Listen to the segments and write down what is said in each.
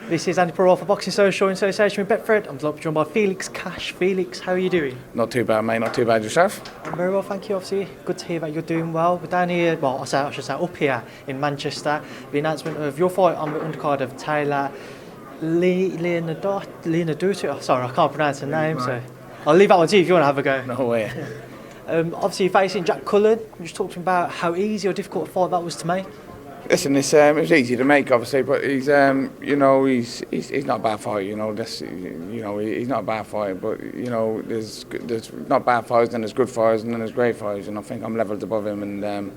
This is Andy Parole for Boxing Social in association with Betfred. I'm joined by Felix Cash. Felix, how are you doing? Not too bad, mate. Not too bad yourself? I'm very well, thank you. Obviously, good to hear that you're doing well. We're down here, I should say up here in Manchester. The announcement of your fight on the undercard of Taylor Leonardo. Sorry, I can't pronounce her name, so I'll leave that one to you if you want to have a go. No way. Obviously, you're facing Jack Cullen. You just talked about how easy or difficult a fight that was to make. Listen, it was easy to make, obviously, but he's not a bad fight. He's not a bad fight, but there's not bad fights, and there's good fights, and then there's great fights, and I think I'm levelled above him, and I'm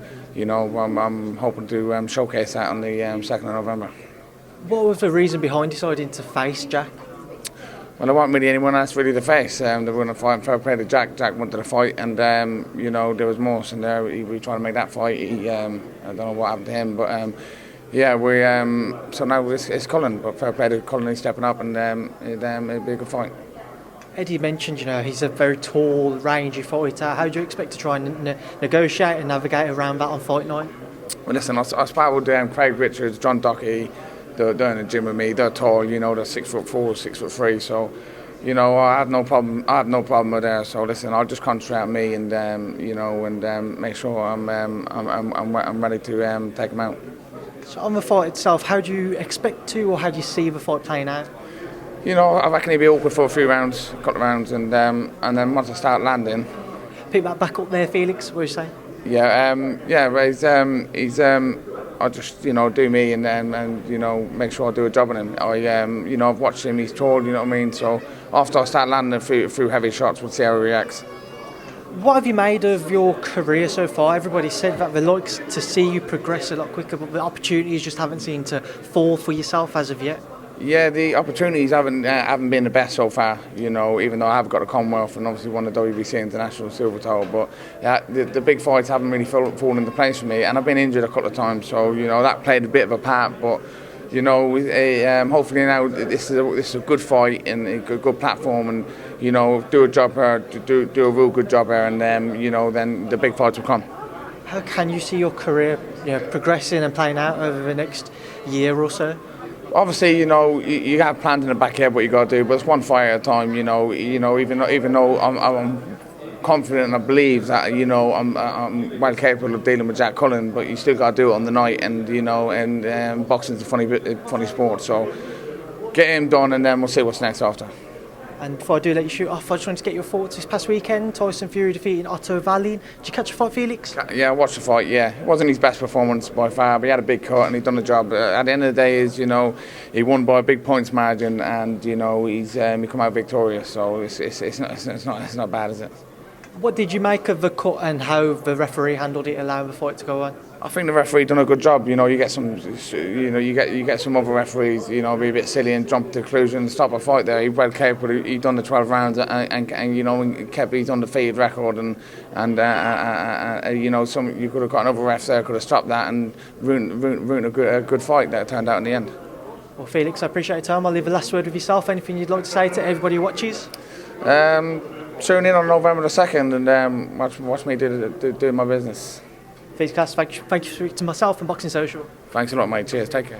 hoping to showcase that on the 2nd of November. What was the reason behind deciding to face Jack? Well, there wasn't really anyone else really to face. They were going to fight fair play to Jack. Jack wanted to fight, and there was Morse in there. We trying to make that fight. I don't know what happened to him, but so now it's Cullen. But fair play to Cullen, he's stepping up, and it'll be a good fight. Eddie mentioned, he's a very tall, rangy fighter. How do you expect to try and negotiate and navigate around that on fight night? Well, listen, I sparred with Craig Richards, John Dockey. They're in the gym with me. They're tall, they're 6'4", 6'3". So, I had no problem. I had no problem with that. So listen, I'll just concentrate on me and make sure I'm ready to take him out. So on the fight itself, how do you expect to, or how do you see the fight playing out? I reckon he'll be awkward for a few rounds, a couple of rounds, and then once I start landing. Pick that back up there, Felix. What do you say? He's I'll just do me and make sure I do a job on him. I've watched him. He's tall. You know what I mean. So after I start landing a few heavy shots, we'll see how he reacts. What have you made of your career so far? Everybody said that they like to see you progress a lot quicker, but the opportunities just haven't seemed to fall for yourself as of yet. Yeah, the opportunities haven't been the best so far, even though I have got a Commonwealth and obviously won the WBC International Silver Title, but the big fights haven't really fallen into place for me, and I've been injured a couple of times, so that played a bit of a part, but hopefully now this is a good fight and a good platform, and do a job here, do a real good job here, and then the big fights will come. How can you see your career progressing and playing out over the next year or so? Obviously, you have plans in the back end what you got to do, but it's one fight at a time. Even though I'm confident and I believe that I'm well capable of dealing with Jack Cullen, but you still got to do it on the night, and boxing's a funny sport. So get him done, and then we'll see what's next after. And before I do let you shoot off, I just wanted to get your thoughts this past weekend. Tyson Fury defeating Fury-Wallin. Did you catch the fight, Felix? Yeah, I watched the fight, yeah. It wasn't his best performance by far, but he had a big cut and he'd done the job. At the end of the day, he won by a big points margin, and he come out victorious. So it's not bad, is it? What did you make of the cut and how the referee handled it, allowing the fight to go on? I think the referee done a good job. You get some, you get some other referees, be a bit silly and jump to the conclusion and stop a fight there. He's well capable. He done the 12 rounds and kept his undefeated record, and you could have got another ref there, could have stopped that and ruined a good fight that turned out in the end. Well, Felix, I appreciate your time. I'll leave the last word with yourself. Anything you'd like to say to everybody who watches? Tune in on November the 2nd and watch me do my business. Felix, thank you to myself and Boxing Social. Thanks a lot, mate. Cheers. Take care.